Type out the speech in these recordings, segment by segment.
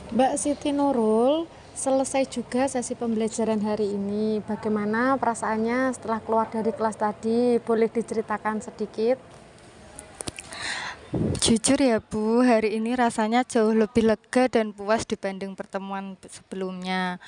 Mbak Siti Nurul, selesai juga sesi pembelajaran hari ini. Bagaimana perasaannya setelah keluar dari kelas tadi? Boleh diceritakan sedikit? Jujur ya Bu, hari ini rasanya jauh lebih lega dan puas dibanding pertemuan sebelumnya.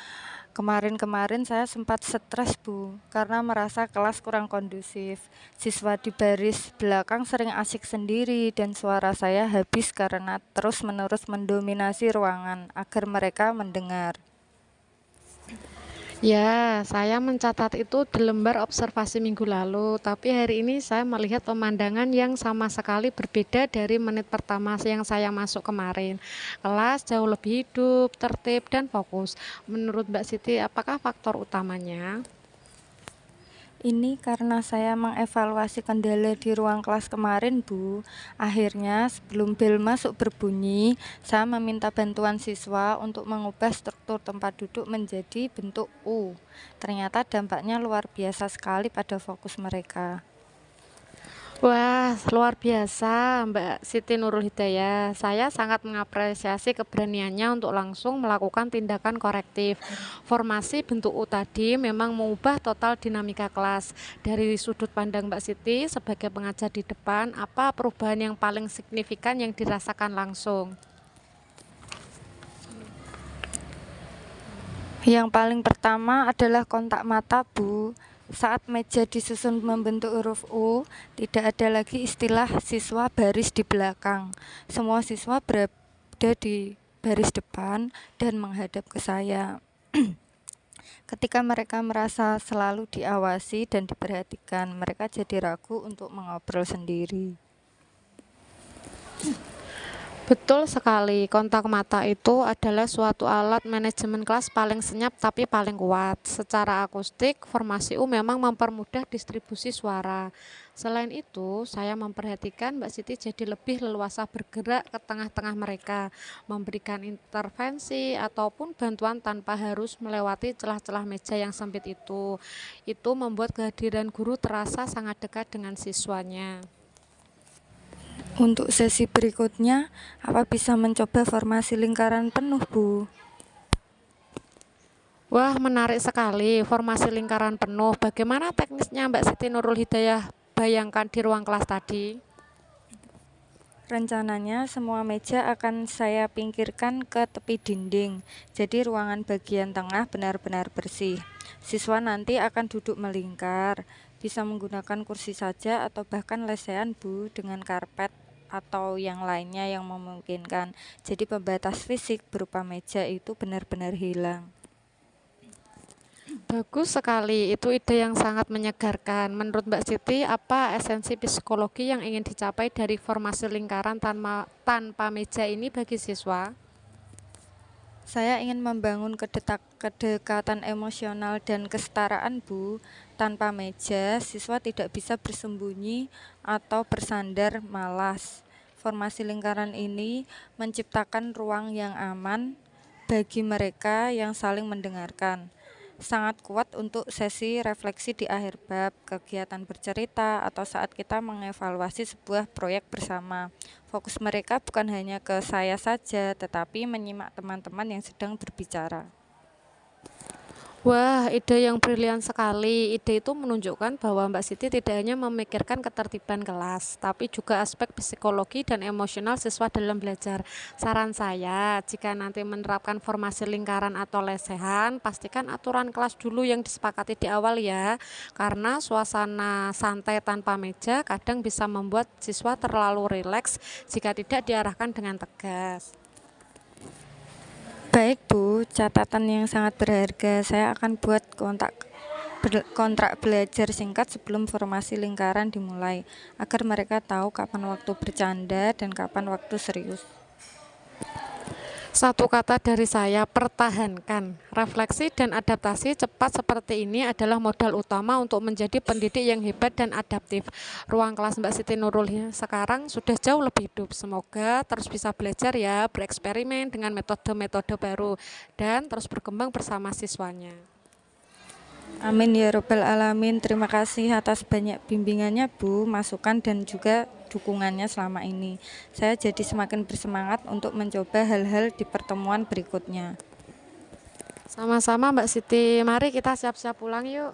Kemarin-kemarin saya sempat stres Bu, karena merasa kelas kurang kondusif. Siswa di baris belakang sering asik sendiri dan suara saya habis karena terus-menerus mendominasi ruangan agar mereka mendengar. Ya, saya mencatat itu di lembar observasi minggu lalu, tapi hari ini saya melihat pemandangan yang sama sekali berbeda dari menit pertama yang saya masuk kemarin. Kelas jauh lebih hidup, tertib, dan fokus. Menurut Mbak Siti, apakah faktor utamanya? Ini karena saya mengevaluasi kendala di ruang kelas kemarin, Bu. Akhirnya, sebelum bel masuk berbunyi, saya meminta bantuan siswa untuk mengubah struktur tempat duduk menjadi bentuk U. Ternyata dampaknya luar biasa sekali pada fokus mereka. Wah, luar biasa Mbak Siti Nurul Hidayah. Saya sangat mengapresiasi keberaniannya untuk langsung melakukan tindakan korektif. Formasi bentuk U tadi memang mengubah total dinamika kelas. Dari sudut pandang Mbak Siti sebagai pengajar di depan, apa perubahan yang paling signifikan yang dirasakan langsung? Yang paling pertama adalah kontak mata, Bu. Saat meja disusun membentuk huruf U, tidak ada lagi istilah siswa baris di belakang. Semua siswa berada di baris depan dan menghadap ke saya. Ketika mereka merasa selalu diawasi dan diperhatikan, mereka jadi ragu untuk mengobrol sendiri. Betul sekali, kontak mata itu adalah suatu alat manajemen kelas paling senyap tapi paling kuat. Secara akustik, formasi U memang mempermudah distribusi suara. Selain itu, saya memperhatikan Mbak Siti jadi lebih leluasa bergerak ke tengah-tengah mereka, memberikan intervensi ataupun bantuan tanpa harus melewati celah-celah meja yang sempit itu. Itu membuat kehadiran guru terasa sangat dekat dengan siswanya. Untuk sesi berikutnya, apa bisa mencoba formasi lingkaran penuh, Bu? Wah, menarik sekali formasi lingkaran penuh. Bagaimana teknisnya Mbak Siti Nurul Hidayah bayangkan di ruang kelas tadi? Rencananya semua meja akan saya pinggirkan ke tepi dinding, jadi ruangan bagian tengah benar-benar bersih. Siswa nanti akan duduk melingkar, bisa menggunakan kursi saja atau bahkan lesehan Bu dengan karpet atau yang lainnya yang memungkinkan. Jadi pembatas fisik berupa meja itu benar-benar hilang. Bagus sekali, itu ide yang sangat menyegarkan. Menurut Mbak Siti, apa esensi psikologi yang ingin dicapai dari formasi lingkaran tanpa meja ini bagi siswa? Saya ingin membangun kedekatan emosional dan kesetaraan, Bu. Tanpa meja, siswa tidak bisa bersembunyi atau bersandar malas. Formasi lingkaran ini menciptakan ruang yang aman bagi mereka yang saling mendengarkan. Sangat kuat untuk sesi refleksi di akhir bab, kegiatan bercerita, atau saat kita mengevaluasi sebuah proyek bersama. Fokus mereka bukan hanya ke saya saja, tetapi menyimak teman-teman yang sedang berbicara. Wah, ide yang brilian sekali. Ide itu menunjukkan bahwa Mbak Siti tidak hanya memikirkan ketertiban kelas, tapi juga aspek psikologi dan emosional siswa dalam belajar. Saran saya, jika nanti menerapkan formasi lingkaran atau lesehan, pastikan aturan kelas dulu yang disepakati di awal ya, karena suasana santai tanpa meja kadang bisa membuat siswa terlalu rileks jika tidak diarahkan dengan tegas. Baik Bu, catatan yang sangat berharga. Saya akan buat kontrak belajar singkat sebelum formasi lingkaran dimulai, agar mereka tahu kapan waktu bercanda dan kapan waktu serius. Satu kata dari saya, pertahankan. Refleksi dan adaptasi cepat seperti ini adalah modal utama untuk menjadi pendidik yang hebat dan adaptif. Ruang kelas Mbak Siti Nurul sekarang sudah jauh lebih hidup. Semoga terus bisa belajar ya, bereksperimen dengan metode-metode baru, dan terus berkembang bersama siswanya. Amin ya robbal alamin. Terima kasih atas banyak bimbingannya Bu, masukan dan juga dukungannya selama ini. Saya jadi semakin bersemangat untuk mencoba hal-hal di pertemuan berikutnya. Sama-sama Mbak Siti, mari kita siap-siap pulang yuk.